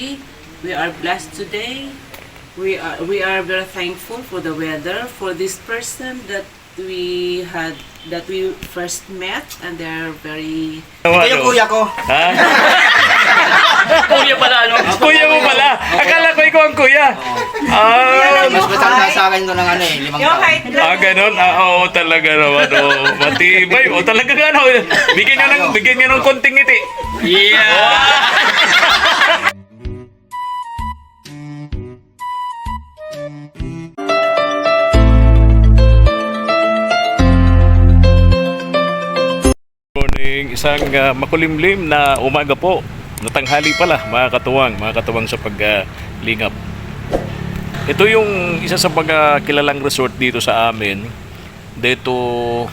We are blessed today. We are very thankful for the weather, for this person that we first met, and they are very. Ito yung kuya ko. Ha? Kuya pala, ano? Kuya mo pala. Akala ko ikaw ang kuya. Mas matanda sa akin ko ng 5 taon. Ganon? Oo, talaga naman. Oh, matibay. O, talaga nga, no? Bigyan niya ng konting ngiti. Yeah! Morning, isang makulimlim na umaga po. Natanghali pala, mga katuwang sa paglingap. Ito yung isa sa mga kilalang resort dito sa amin. Dito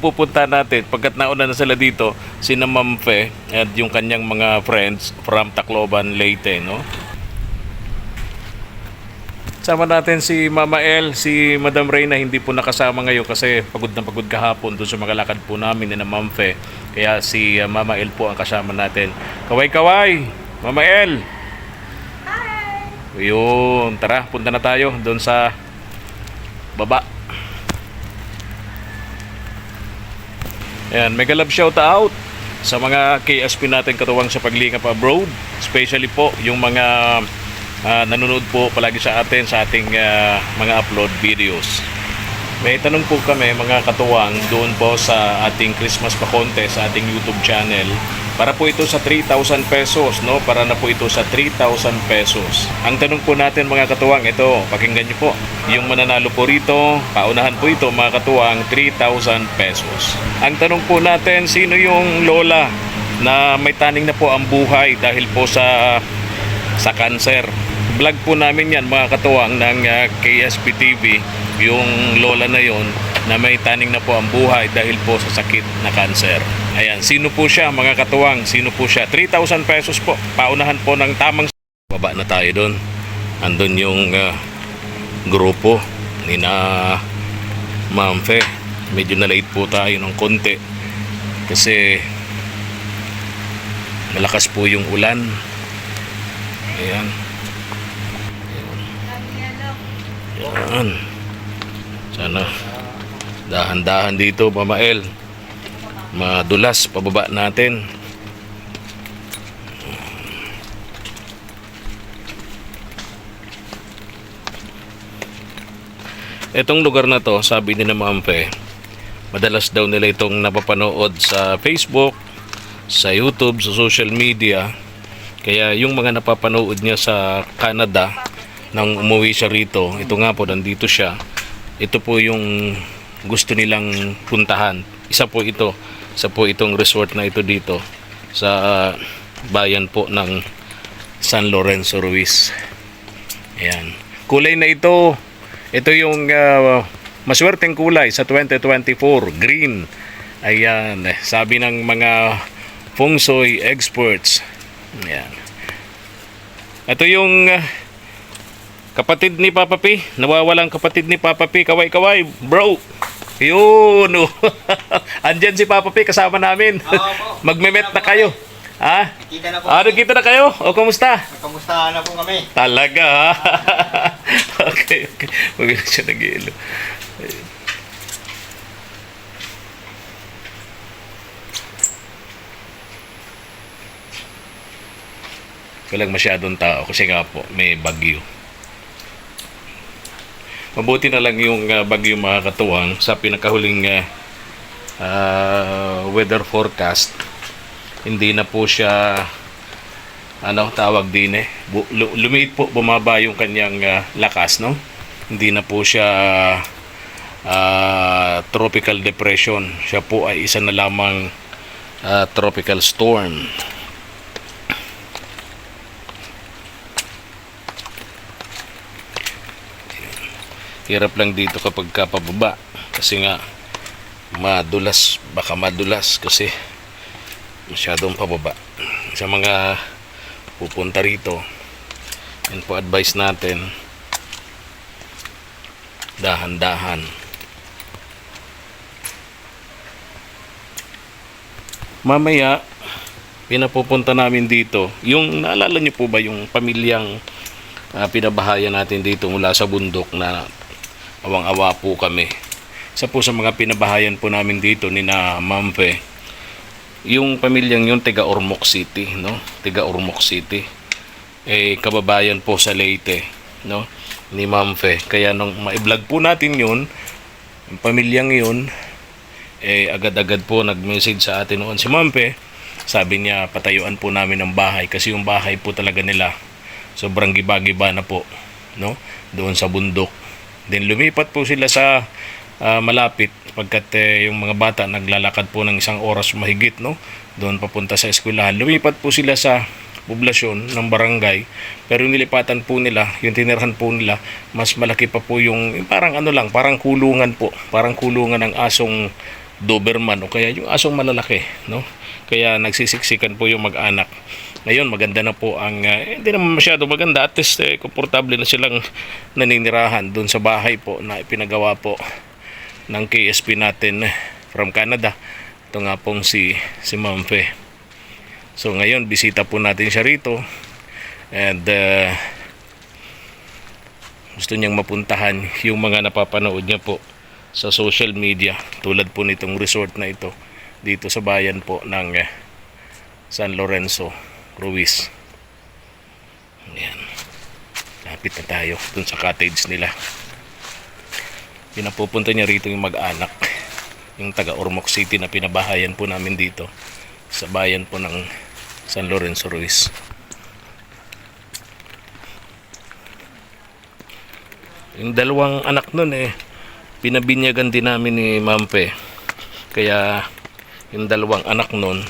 pupunta natin. Pagkat nauna na sila dito, sina Ma'am Fe at yung kanyang mga friends from Tacloban, Leyte, no? Sama natin si Mama El, si Madam Reyna hindi po nakasama ngayon kasi pagod na pagod kahapon doon sa mga lakad po namin ni Ma'am Fe. Kaya si Mama El po ang kasama natin. Kaway-kaway! Mama El! Hi! Yun, tara, punta na tayo doon sa baba. Ayan, mega love shout out sa mga KSP natin katuwang sa paglingap abroad. Especially po yung mga nanonood po palagi sa atin sa ating mga upload videos. May tanong po kami mga katuwang doon po sa ating Christmas pa-contest sa ating YouTube channel. Para po ito sa 3,000 pesos, no? Para na po ito sa 3,000 pesos. Ang tanong po natin mga katuwang, ito, pakinggan nyo po. Yung mananalo po rito, paunahan po ito mga katuwang, 3,000 pesos. Ang tanong po natin, sino yung lola na may taning na po ang buhay dahil po sa cancer? Vlog po namin yan mga katuwang ng KSP TV, yung lola na yon na may taning na po ang buhay dahil po sa sakit na cancer. Ayan, sino po siya mga katuwang? Sino po siya? 3,000 pesos po. Paunahan po ng tamang. Baba na tayo doon. Andun yung grupo ni na Ma'am Fe. Medyo na late po tayo ng konti kasi malakas po yung ulan. Ayan. Yan. Sana dahan-dahan dito, Mama El. Madulas pababa natin. Etong lugar na to, sabi ni na Ma'am Fe, madalas daw nila itong napapanood sa Facebook, sa YouTube, sa social media. Kaya yung mga napapanood niya sa Canada nang umuwi siya rito, ito nga po, nandito siya. Ito po yung gusto nilang puntahan. Isa po itong resort na ito dito sa bayan po ng San Lorenzo Ruiz. Ayan. Kulay na ito. Ito yung maswerteng kulay sa 2024, green. Ayan, sabi ng mga feng shui experts. Ayan. Ito yung kapatid ni Papa P, nawawalang kapatid ni Papa P. Kaway-kaway, bro. Yun. Andyan si Papa P, kasama namin. Magme-met na kayo. Ha? Kita na kayo? O, kumusta? Kamusta na po kami? Talaga, ha? Okay. Huwag na siya nag-iilo. Walang masyadong tao kasi nga po, may bagyo. Mabuti na lang yung bagyo mga katuwang sa pinakahuling weather forecast. Hindi na po siya tawag din lumiit po, bumaba yung kanyang lakas, no? Hindi na po siya tropical depression. Siya po ay isa na lamang tropical storm. Hirap lang dito kapag kapababa kasi nga baka madulas kasi masyadong pababa. Sa mga pupunta rito, yun po advice natin, dahan-dahan. Mamaya pinapupunta namin dito, yung naalala niyo po ba yung pamilyang pinabahayan natin dito mula sa bundok na awang-awa po kami. Isa po sa mga pinabahayan po namin dito ni na Mampe, yung pamilyang yun taga Ormoc City, no? Taga Ormoc City. Kababayan po sa Leyte, no? Ni Mampe. Kaya nung ma-vlog po natin yun, yung pamilyang yun, agad-agad po nag-message sa atin noon si Mampe. Sabi niya patayuan po namin ng bahay kasi yung bahay po talaga nila sobrang giba-giba na po, no? Doon sa bundok. Then lumipat po sila sa malapit pagkat yung mga bata naglalakad po ng 1 oras mahigit, no? Doon papunta sa eskwelahan. Lumipat po sila sa poblasyon ng barangay, pero yung nilipatan po nila, yung tinirahan po nila, mas malaki pa po yung parang ano lang, parang kulungan po, parang kulungan ng asong Doberman o kaya yung asong malalaki, no? Kaya nagsisiksikan po yung mag-anak. Ngayon maganda na po ang hindi naman masyado maganda, at least komportable na silang naninirahan doon sa bahay po na ipinagawa po ng KSP natin from Canada. Ito nga pong si Mampe. So ngayon bisita po natin siya rito, and gusto niyang mapuntahan yung mga napapanood niya po sa social media, tulad po nitong resort na ito dito sa bayan po ng San Lorenzo Ruiz. Ayan, lapit na tayo dun sa cottage nila. Pinapupunta niya rito yung mag-anak, yung taga Ormoc City na pinabahayan po namin dito sa bayan po ng San Lorenzo Ruiz. Yung dalawang anak nun pinabinyagan din namin ni Mampe. Kaya yung dalawang anak nun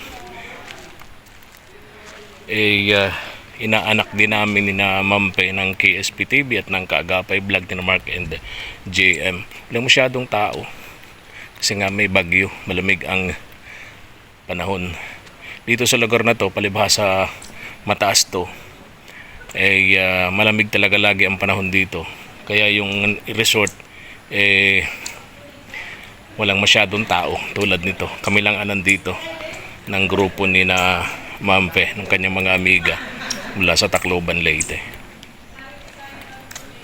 inaanak din namin ni na Mampe ng KSP TV at ng Kaagapay Vlog ni Mark and JM. Walang masyadong tao kasi nga may bagyo, malamig ang panahon dito sa lugar na to. Palibhasa mataas to, malamig talaga lagi ang panahon dito. Kaya yung resort walang masyadong tao tulad nito. Kami lang nandito ng grupo ni na Mampe, ng kanyang mga amiga mula sa Tacloban, Leyte.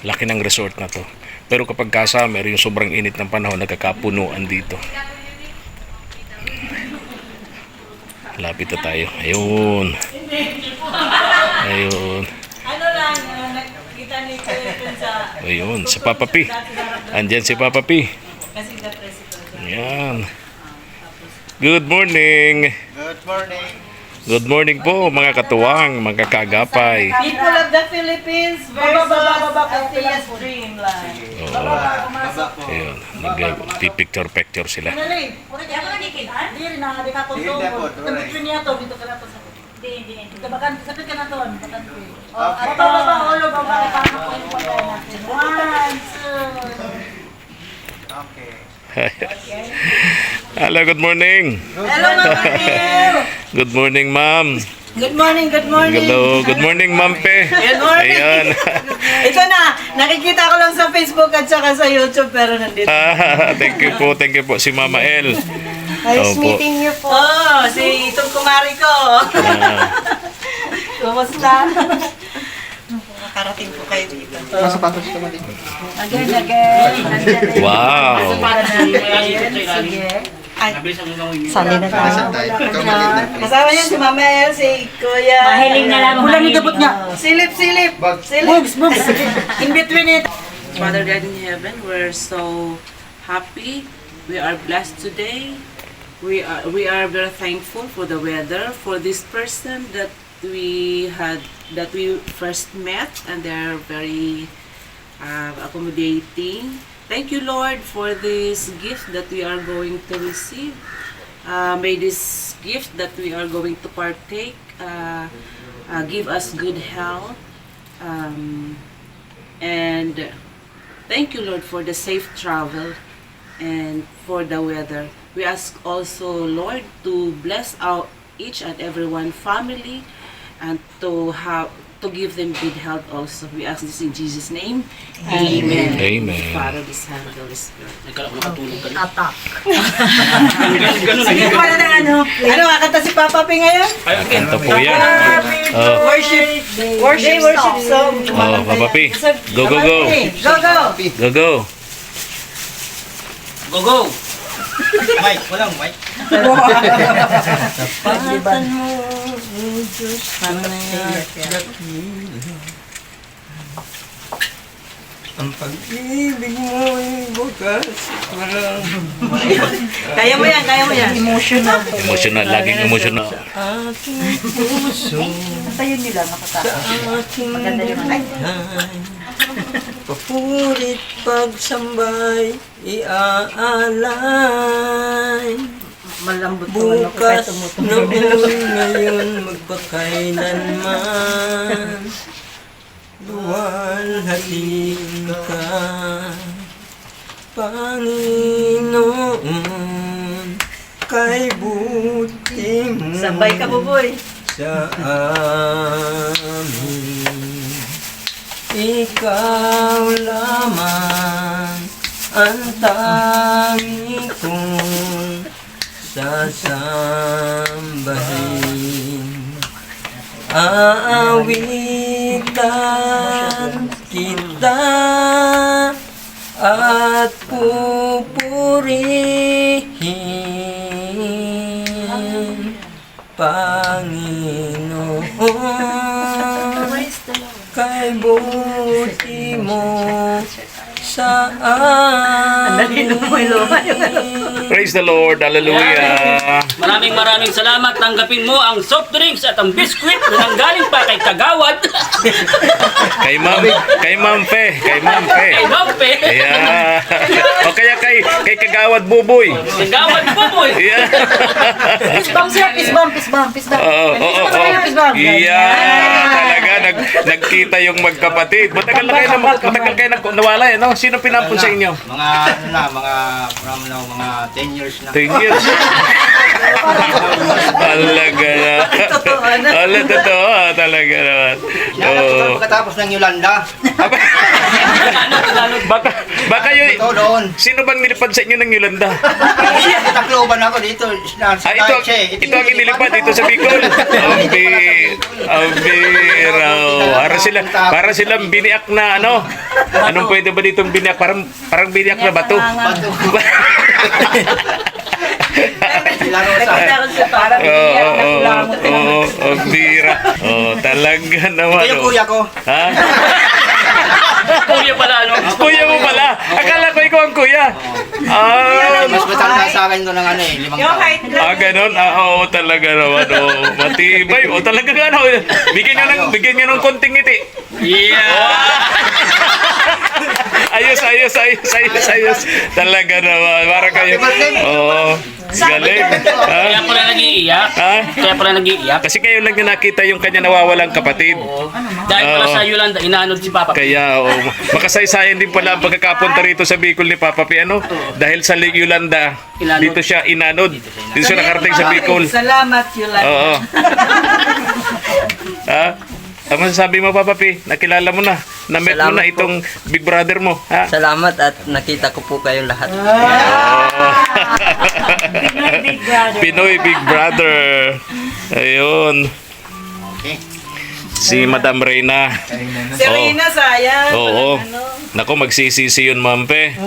Laki ng resort na to. Pero kapag ka-summer, yung sobrang init ng panahon, nagkakapunuan dito. Lapit na tayo. Ayun. Ayun. Ano lang, nakita ni Kuya sa... Ayun, si Papa P. Andyan si Papa P. Kasi the president. Ayan. Good morning. Good morning. Good morning po mga katuwang, mga kaagapay. People of the Philippines versus Athea's Dreamland. Ayun, nag-picture sila. Dali, kaya mo nagikitan? Hindi rin na, di ka kung Tumitrin niya to, dito ka na to sa... Hindi. Dito bakan, sapit ka na to. Baba, ulo, baba. Paano ko yung pagkain natin? 1, 2. Okay. Hello, good morning. Hello, Ma'am. Good morning, ma'am. Good morning. Hello, good morning, Ma'am Pe. Good morning. Ayan. Ito na, nakikita ko lang sa Facebook at saka sa YouTube pero nandito. Thank you po si Mama El. Nice Opo. meeting you po. Oh, si itong kumari ko. Kumusta? Nakarating po kayo dito. Mga sapatos ka mali. Again. Wow. Sige. Ay, sali na tayo. Ikaw mali. Kasama niya si Mama El, si Kuya. Mahiling na lang, Kulang mahiling. ni gabot niya. Silip. Bugs. In between it. Father God in heaven, we're so happy. We are blessed today. We are very thankful for the weather, for this person that we first met, and they're very accommodating. Thank you, Lord, for this gift that we are going to receive. May this gift that we are going to partake give us good health. And thank you, Lord, for the safe travel and for the weather. We ask also, Lord, to bless each and every one family and to give them good health also. We ask this in Jesus' name. Amen. Amen. Father, the Son, and the Holy Spirit. Atak. Sige, wala na ano. Ano, kakanta si Papa P ngayon? Ito po yan. Oh, Worship song. oh, Papa P. Go, go, go. Go, go. Go, go. Go, go! Mike, walang Mike. Pagdiban mo, Diyos, ang pag-ibig mo'y bukas. Kaya mo yan, kaya mo yan. Emotional. Emotional, laging emotional. Aking puso, Tayo nila, makasama. aking Maganda yun. Ay, buhay. Papurit pagsambay, iaalay. malambot naman ako kahit Bukas, tumutunog. noon, ngayon, magpakailanman. Luwalhatiin ka, Panginoon, kay buti mo Sabay ka, Buboy. sa amin. Ikaw lamang ang tangi kong sasambahin. Aawitan kita at pupurihin, Panginoon, kay buti mo sa amin. Praise the Lord. Hallelujah. Maraming salamat. Tanggapin mo ang soft drinks at ang biskwit na nanggaling pa kay Kagawad. Kay Ma'am Fe. Kay Ma'am Fe. Kay Mampe. Yeah. O kaya kay Kagawad Buboy. Kagawad po po. Yeah. Pisbang siya, pisbang. Oo, oo, oo. Yeah, talaga nagkita yung magkapatid. Matagal kayo nawala eh, no? Sino pinampun sa inyo? Mga, ano na, mga 10 years na. 10 years. Talaga na. Ala, totoo. Talaga naman. Oo. Pagkatapos ng Yolanda, Baka yun, ito doon. sino bang nilipad sa inyo ng Yolanda? Takloban ako dito. Ito ang inilipad dito sa Bicol. Para silang biniak na ano. Anong pwede ba ditong biniak? Parang biniak na bato. Sila Rosa. Ang bira. Talaga naman. Ito yung kuya ko. Ha? Kuya pala ano. Kuya mo pala. Akala ko ikaw ang kuya. Mas matanda sa akin ko ng 5 taon. Ganon. Oo, talaga naman. Matibay. Talaga ano. Bigyan nyo ng konting ngiti. Yeah. Ayos. Talaga naman. Para kayo. Oo. Galing. Kaya pala nag-iiyak. Ha? Kaya pala nag-iiyak. Kasi kayo lang na nakita yung kanya nawawalang kapatid. Dahil pala sa Yolanda, inaanod si Papa. Kaya makasaysayan din pala ang pagkakapunta rito sa Bicol ni Papa P. Ano? Dahil sa Lake Yolanda, Inanod. dito siya inanod. Dito siya nakarating sa Bicol. Salamat, Yolanda. Oo. Ha? Ano masasabi mo, Papa P? Nakilala mo na. Na-meet mo Salamat na po. itong Big Brother mo. Ha? Salamat at nakita ko po kayo lahat. Big brother. Pinoy Big Brother. Ayun. Okay. Si Madam Reyna. Serena, sayang. Oo. Ano? Naku, magsisisi yun, Mampe.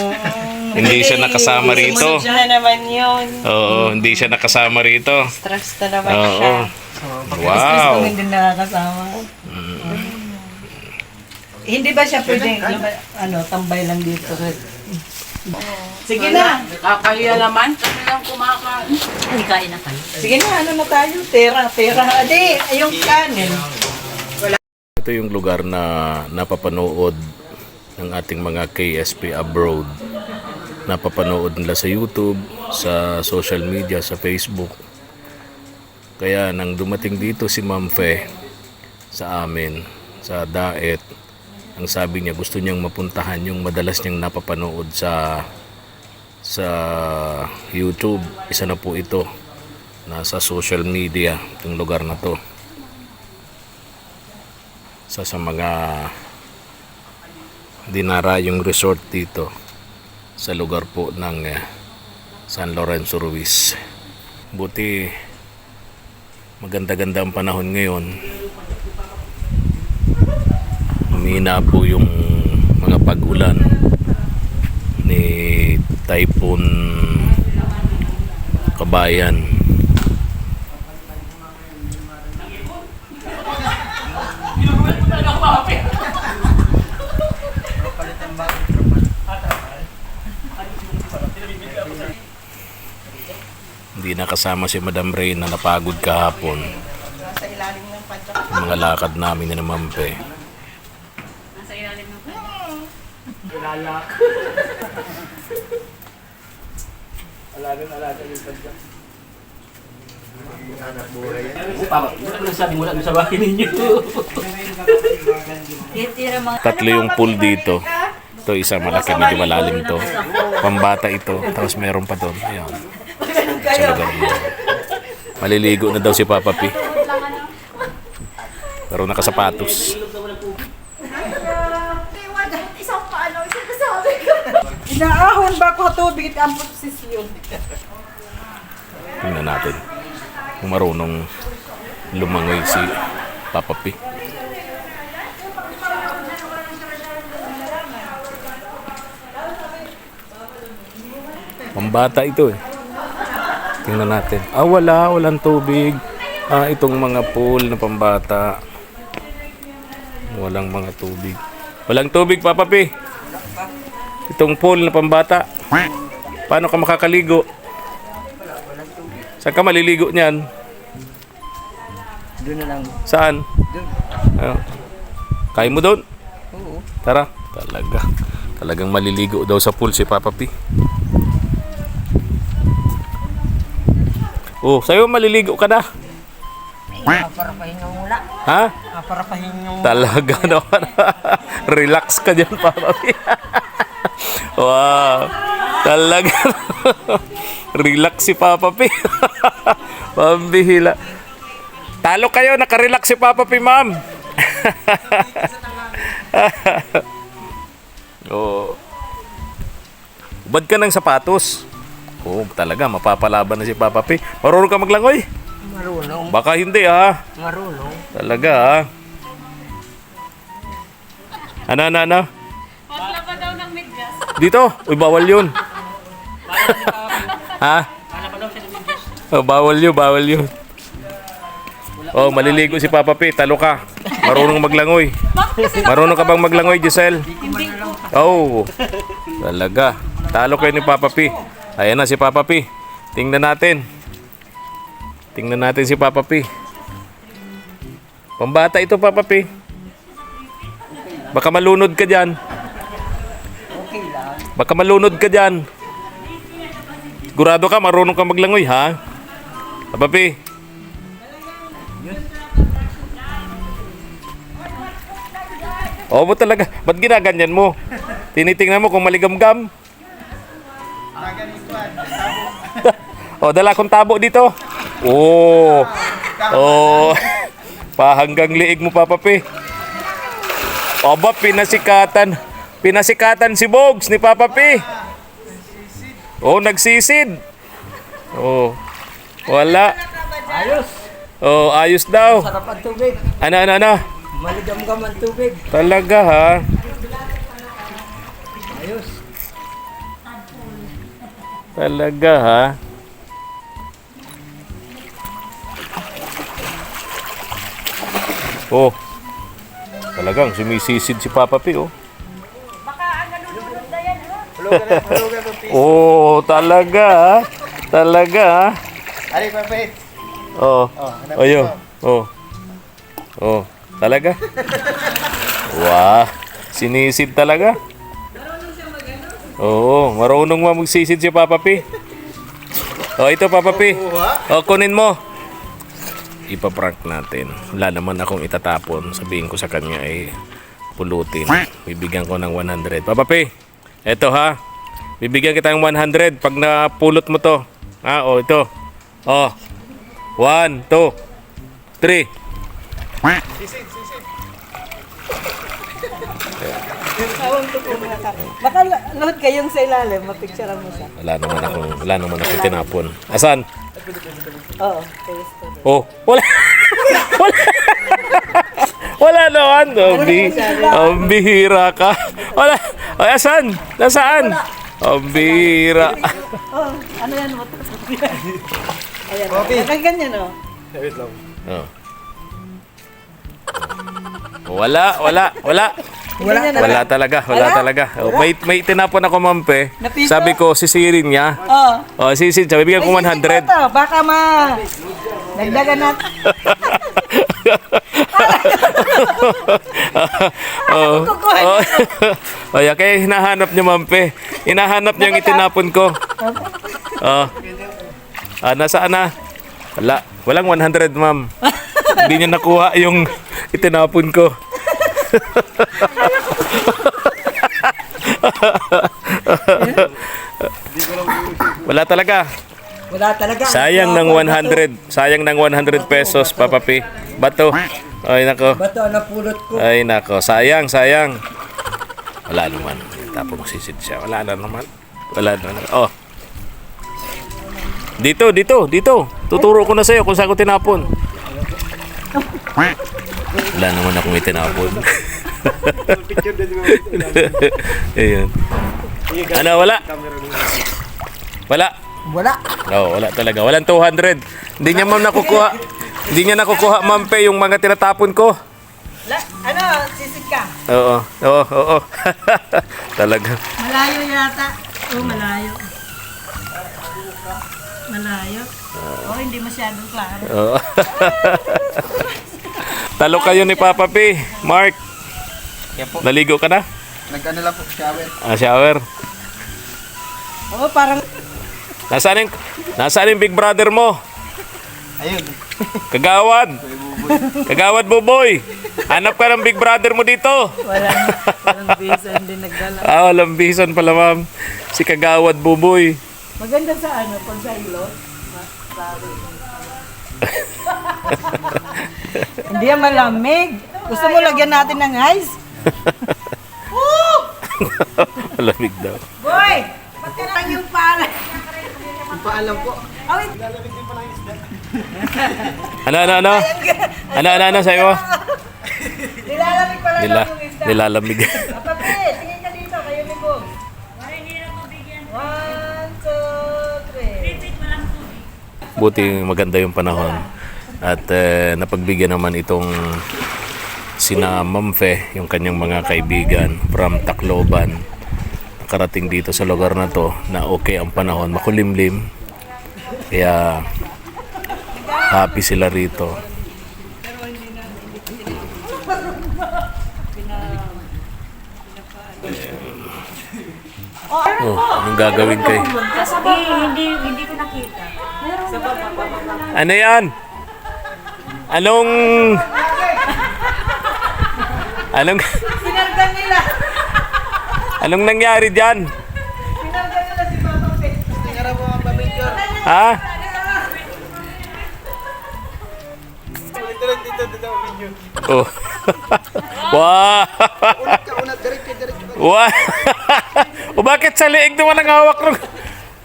Hindi siya nakasama rito. Siya na naman yun. Oo, hindi siya nakasama rito. Stress na naman Oo. siya. Wow. Kung hindi nakakasama. Hindi ba siya pwede, tambay lang dito? Sige na. Nakakahiya naman. Kami lang kumakain. Hindi kain na tayo. Sige na, ano na tayo? Tera. Adi, yung kanin. Ito yung lugar na napapanood ng ating mga KSP abroad. Napapanood nila sa YouTube, sa social media, sa Facebook. Kaya nang dumating dito si Ma'am Fe sa amin, sa Daet, ang sabi niya gusto niyang mapuntahan yung madalas niyang napapanood sa YouTube. Isa na po ito, nasa social media, yung lugar na to. sa mga dinarayong resort dito sa lugar po ng San Lorenzo Ruiz. Buti maganda-ganda ang panahon ngayon. Humina po yung mga pag-ulan ni Typhoon Kabayan. Hindi nakasama si Madam Ray na napagod kahapon. Yung mga lakad namin ni Mampe. Sabi mo lang sa bahay ninyo. Tatlo yung pool dito. Ito isa malaki, medyo malalim to. Pambata ito. Tapos meron pa doon. Ayan. Sa lugar mo. Maliligo na daw si Papa P. Pero nakasapatos. Inaahon ba ko tubig ang posisyon? Tingnan natin kung marunong lumangoy si Papa P. Pambata ito eh. Tingnan natin. Walang tubig. Itong mga pool na pambata. Walang mga tubig. Walang tubig, Papa P. Itong pool na pambata. Paano ka makakaligo? Saan ka maliligo niyan? Doon na lang. Saan? Doon. Kaya mo doon? Oo. Tara. Talagang maliligo daw sa pool si Papa P. Sa'yo maliligo ka na. Para pahinga muna. Ha? Para pahinga muna. Talaga naman. Relax ka dyan, Papa P. Wow. Talaga. Relax si Papa P. Pambihila. Talo kayo, nakarelax si Papa P, ma'am. Ubad ka ng sapatos. Talaga, mapapalaban na si Papa P. Marunong ka maglangoy? Marunong. Baka hindi, ha? Marunong. Talaga, ha? Ano? Wala pa daw ng medyas. Dito? Bawal yun. Ha? Bawal yun. Maliligo si Papa P. Talo ka. Marunong maglangoy. Marunong ka bang maglangoy, Giselle? Talaga. Talo kayo ni Papa P. Ayan na si Papa P. Tingnan natin si Papa P. Pambata ito, Papa P. Baka malunod ka dyan. Okay lang. Baka malunod ka dyan. Sigurado ka, marunong ka maglangoy, ha? Papa P. Mo talaga. Ba't ginaganyan mo? Tinitingnan mo kung maligamgam. Dala akong tabo dito. Pahanggang liig mo, Papa P. Pinasikatan si Bogs ni Papa P. Nagsisid. Wala. Ayos. Ayos daw. Sarap ang tubig. Ano? Maligam-gam ang tubig. Talaga, ha? Ayos. Talaga, ha? Talagang sumisisid si Papa P, Talaga, ha? Talaga, ha? Ari, Papit. Talaga? Wow, sinisid talaga? Marunong magsisid si Papa P. Ito, Papa P. Kunin mo. Ipaprank natin. Wala naman akong itatapon. Sabihin ko sa kanya ay pulutin. Bibigyan ko ng 100. Papa P, eto, ha. Bibigyan kita ng 100 pag napulot mo to. Ito. 1, 2, 3. Ewan ko po mga ka. Baka load kayong sa ilalim, mapicture mo siya. Wala naman akong tinapon. Asan? Oo. Oh, wala. Wala. Wala naman. Ang bihira ka. Wala. Ay, asan? Nasaan? Ang bihira. Oh, ano yan mo? Ayan. Nakaganyan oh. Oh. Wala. Wala talaga. Oh, may tinapon ako, Mampe. Na piso? Sabi ko, sisirin niya. Oh. Oh, sisid. Sabi, bigyan ko 100. Baka dagdagan natin. Oh. Oh, yeah, kaya hinahanap niya, Mampe. Hinahanap niya yung itinapon ko. Oh. Nasaan na? Wala. Walang 100, ma'am. Hindi niya nakuha yung itinapon ko. Wala talaga. Sayang ng 100. Sayang ng 100 pesos, Papa P. Bato. Ay, nako. Bato ang napulot ko. Ay, nako. Sayang. Wala naman. Tapos sisid siya. Wala na naman. Oh. Dito. Tuturo ko na sa'yo kung saan ko tinapon. Wala naman akong itinapon. Ayan. Ano, wala? Wala. Oo, wala talaga. Walang 200. Hindi niya nakukuha, Mampe, yung mga tinatapon ko. Ano, sisid ka? Oo. Talaga. Malayo yata. Oh, malayo. Oh, hindi masyadong klaro. Oo. Talo kayo ni Papa P. Mark, Kaya po, naligo ka na? nag-ano lang po, shower. Shower. Oh, parang Nasaan yung big brother mo? Ayun. Kagawad Buboy. Hanap ka ng big brother mo dito. walang bisa, hindi nagdala. Walang bison pala, ma'am. Si Kagawad Buboy. Maganda sa pag sa ilot. Hindi yan malamig. Gusto mo lagyan natin ng ice? Malamig daw. Boy! Ba't ka lang yung pala? Yung paalam po. Ano sa'yo? Nilalamig pala Nila, yung isda. nilalamig. Papi, tingin ka dito, kayo ni Bog. 1, 2, 3. Buti maganda yung panahon. At napagbigyan naman itong sina Mamfe, yung kanyang mga kaibigan from Tacloban. Nakarating dito sa lugar na to na okay ang panahon, makulimlim. Kaya happy sila rito. Oh, anong gagawin kayo? Hindi ko nakita. Ano yan? Anong Sinargan nila. anong nangyari diyan? Sinargan nila si Papa Pe. Tingnan mo ang pamilya. Ha? Dito, video. Oh. Wow. Kaunat, diretso. Wow. O bakit sa liig naman ang hawak ng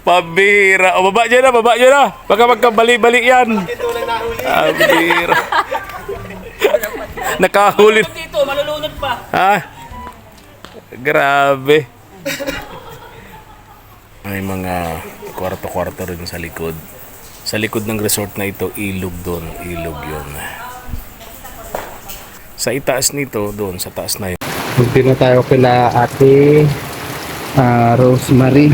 pabira? O baba dyan na. Baka magkabali-bali yan. Ito lang nahuli. Pabira. Nakahuli. Dito, malulunod pa. Ha? Grabe. May mga kwarto-kwarto rin sa likod. Sa likod ng resort na ito, ilog doon. Ilog yun. Sa itaas nito, doon, sa taas na yun. Punti na tayo kila Ate Rosemary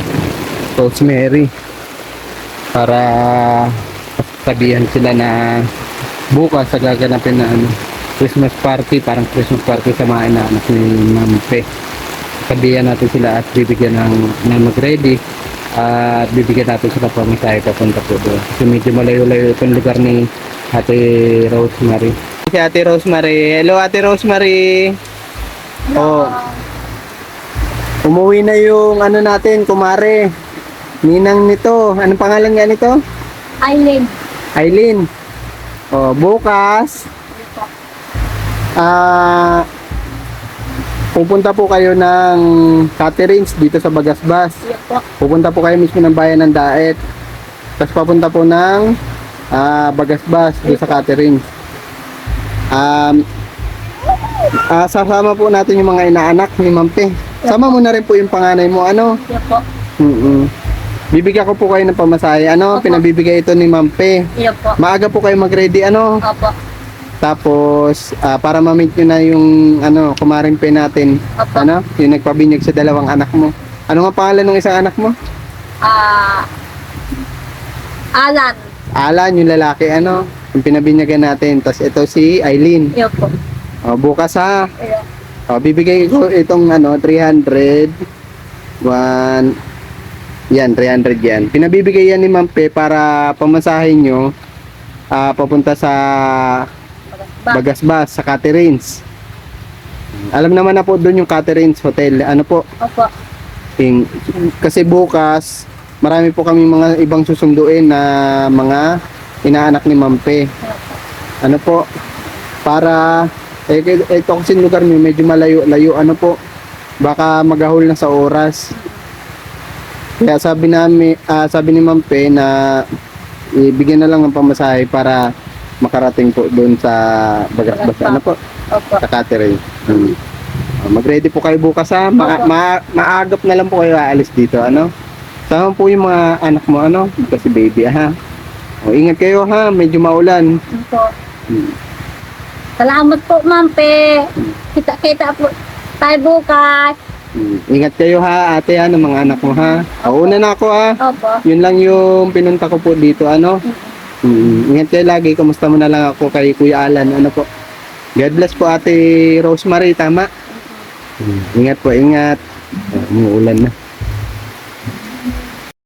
para sabihan sila na bukas sa gaganapin na Christmas party, parang Christmas party sa mga inaanak ni Mampe. Sabihan natin sila at bibigyan na mag-ready at bibigyan natin sila pamisahe papunta po doon. Kasi medyo malayo-layo itong lugar ni Ate Rosemary. Si Ate Rosemary. Hello Ate Rosemary. Oh. Umuwi na yung ano natin, kumare. Ninang nito. Anong pangalan nga nito? Aileen. Oh, bukas. pupunta po kayo ng Caterines dito sa Bagasbas. Pupunta po kayo mismo ng bayan ng Daet. Tapos papunta po ng Bagasbas dito sa Caterines. Sasama po natin yung mga inaanak ni Mampe. Sama mo na rin po yung panganay mo, ano? Iya po. Bibigyan ko po kayo ng pamasahe. Ano? Pinabibigay ito ni Mampe. Iya po. Maaga po kayo mag-ready, ano? Opo. Tapos, para ma-meet nyo na yung, kumarin pe natin. Opo. Ano? Yung nagpabinyag sa dalawang anak mo. Ano nga pangalan ng isang anak mo? Alan. Alan, yung lalaki, ano? Yung pinabinyagan natin. Tapos ito si Eileen. Iya po. Bukas ha. Iya. Bibigay ko itong 300. Yan, 300 yan. Pinabibigay yan ni Ma'am Pe para pamasahin nyo papunta sa Bagasbas, sa Caterines. Alam naman na po doon yung Caterines Hotel. Ano po? Opo. Kasi bukas, marami po kami mga ibang susunduin na mga inaanak ni Ma'am Pe. Ano po? Para, ito kasi lugar nyo, medyo malayo-layo. Ano po? Baka magahol na sa oras. Kaya sabi ni Ma'am Pe na ibigyan na lang ng pamasahe para makarating po doon sa Bagasbas. Ano po? Opo. Sa Caterines. Mag-ready po kayo bukas ha. Maagap na lang po kayo aalis dito. Ano? Sama po yung mga anak mo. Ano? Kasi baby ha. Ingat kayo ha. Medyo maulan. Opo. Salamat po, Ma'am Pe. Kita-kita po tayo bukas. Ingat kayo ha, ate ha, ng mga anak mo ha. Una na ako ha. Opo. Yun lang yung pinunta ko po dito, ano. Ingat kayo lagi, kamusta mo na lang ako kay Kuya Alan, ano po. God bless po ate Rosemary, tama? Ingat po, ingat. Umuulan na.